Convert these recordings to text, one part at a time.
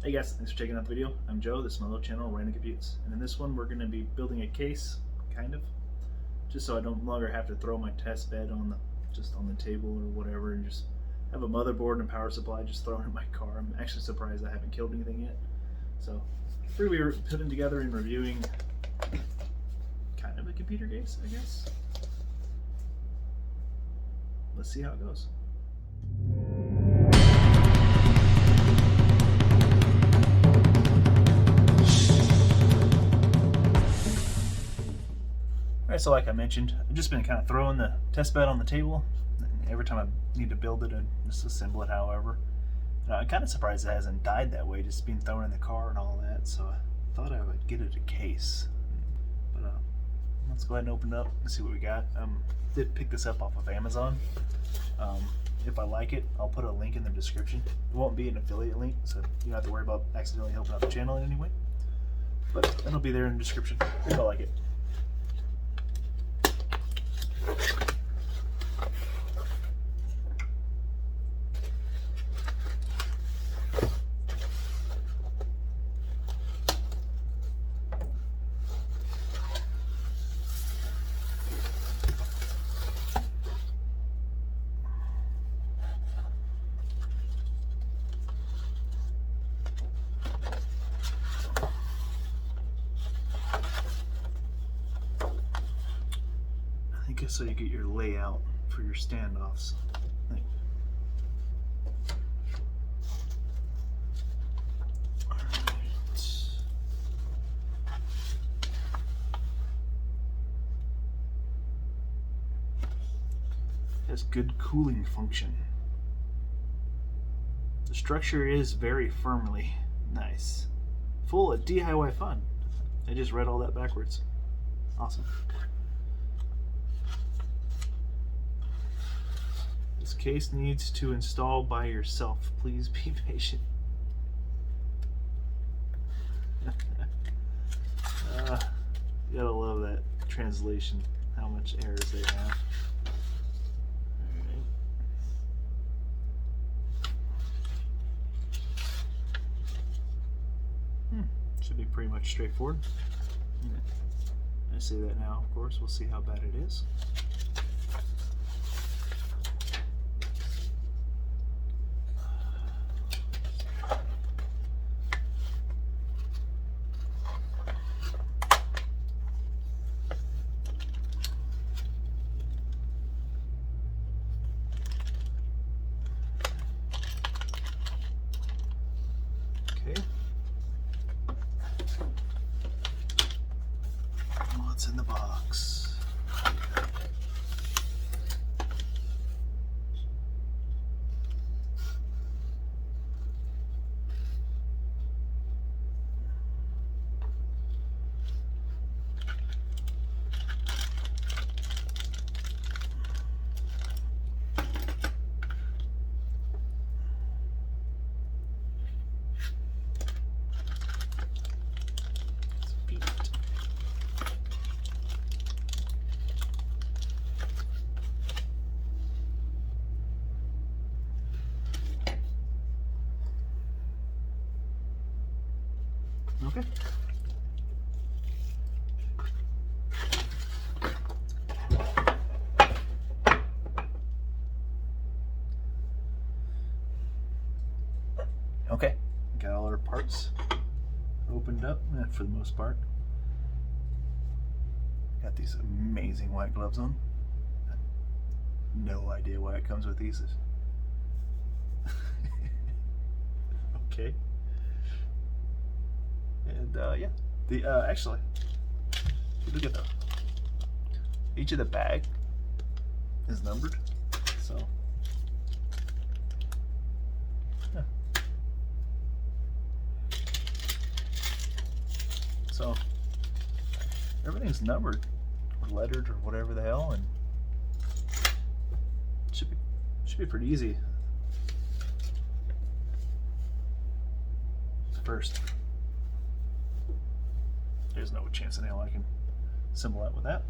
Hey guys, thanks for checking out the video. I'm Joe, this is my little channel, Random Computes. And in this one we're going to be building a case, kind of, just so I don't longer have to throw my test bed on the table or whatever, and just have a motherboard and a power supply just thrown in my car. I'm actually surprised I haven't killed anything yet. So we're going to be putting together and reviewing kind of a computer case, I guess. Let's see how it goes. Alright, so like I mentioned, I've just been kind of throwing the test bed on the table. Every time I need to build it and just assemble it, however. I'm kind of surprised it hasn't died that way, just being thrown in the car and all that, so I thought I would get it a case. But let's go ahead and open it up and see what we got. Did pick this up off of Amazon. If I like it, I'll put a link in the description. It won't be an affiliate link, so you don't have to worry about accidentally helping out the channel in any way. But it'll be there in the description if I like it. I guess so you get your layout for your standoffs. Has good cooling function. The structure is very firmly nice. Full of DIY fun. I just read all that backwards. Awesome. This case needs to install by yourself. Please be patient. You gotta love that translation, how much errors they have. Should be pretty much straightforward. I say that now, of course. We'll see how bad it is. Okay. What's in the box? Okay. Okay, got all our parts opened up for the most part. Got these amazing white gloves on. No idea why it comes with these. Okay. And yeah, the actually, look at each of the bag is numbered, so yeah. So everything's numbered or lettered or whatever the hell, and should be pretty easy. First, there's no chance in hell I can assemble that with that.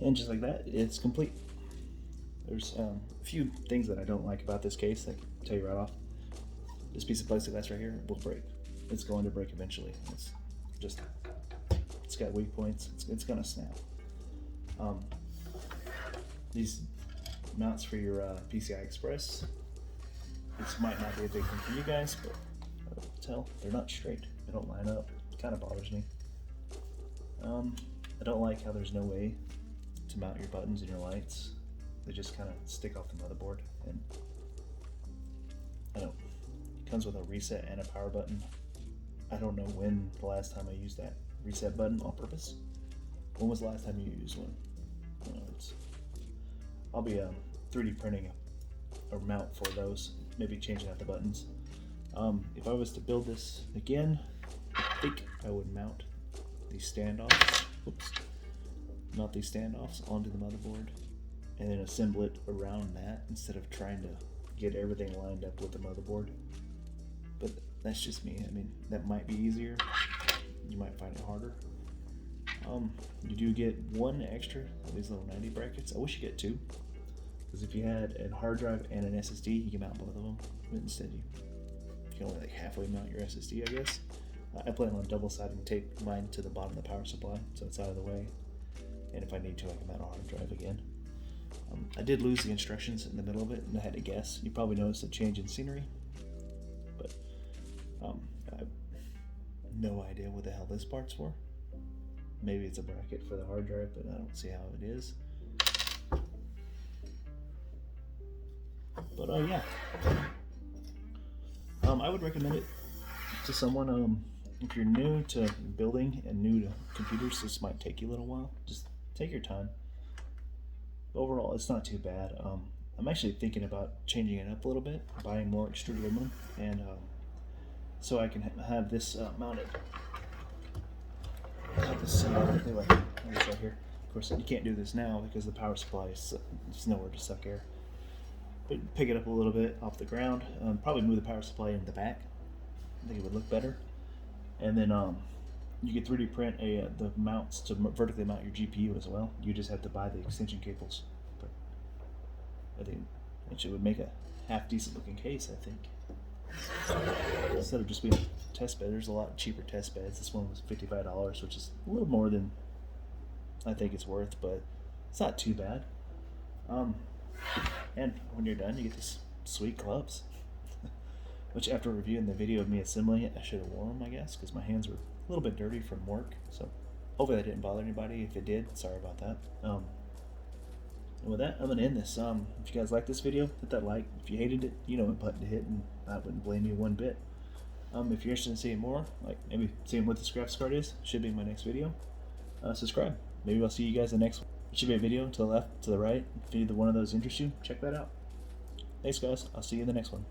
And just like that, it's complete. There's a few things that I don't like about this case. I can tell you right off. This piece of plexiglass right here will break. It's going to break eventually. It's got weak points. It's gonna snap. These mounts for your PCI Express. This might not be a big thing for you guys, but I can tell they're not straight. They don't line up. It kind of bothers me. I don't like how there's no way to mount your buttons and your lights. They just kind of stick off the motherboard, and I don't. It comes with a reset and a power button. I don't know when the last time I used that reset button on purpose. When was the last time you used one? I'll be 3D printing a mount for those, maybe changing out the buttons. If I was to build this again, I think I would mount these standoffs. Oops. Mount these standoffs onto the motherboard, and then assemble it around that instead of trying to get everything lined up with the motherboard. But that's just me. I mean, that might be easier. You might find it harder. You do get one extra of these little 90 brackets. I wish you get two, because if you had a hard drive and an SSD, you can mount both of them. But instead, you can only like halfway mount your SSD, I guess. I plan on double-siding tape mine to the bottom of the power supply, so it's out of the way. And if I need to, I can mount a hard drive again. I did lose the instructions in the middle of it, and I had to guess. You probably noticed a change in scenery, but I have no idea what the hell this part's for. Maybe it's a bracket for the hard drive, but I don't see how it is. But yeah, I would recommend it to someone. If you're new to building and new to computers, this might take you a little while. Just take your time. Overall, it's not too bad. I'm actually thinking about changing it up a little bit, buying more extruded aluminum, and so I can have this mounted. Have this anyway, right here. Of course, you can't do this now because the power supply is nowhere to suck air. But pick it up a little bit off the ground. Probably move the power supply in the back. I think it would look better. And then you could 3D print the mounts to vertically mount your GPU as well. You just have to buy the extension cables. But I think it would make a half decent looking case, I think. Instead of just being a test bed, there's a lot cheaper test beds. This one was $55, which is a little more than I think it's worth, but it's not too bad. And when you're done, you get these sweet gloves. Which, after reviewing the video of me assembling it, I should have worn them, I guess, because my hands were a little bit dirty from work. So hopefully that didn't bother anybody. If it did, sorry about that. And with that, I'm going to end this. If you guys like this video, hit that like. If you hated it, you know what button to hit, and I wouldn't blame you one bit. If you're interested in seeing more, like maybe seeing what this graphics card is, should be in my next video. Subscribe. Maybe I'll see you guys in the next one. It should be a video to the left, to the right. If either one of those interests you, check that out. Thanks, guys. I'll see you in the next one.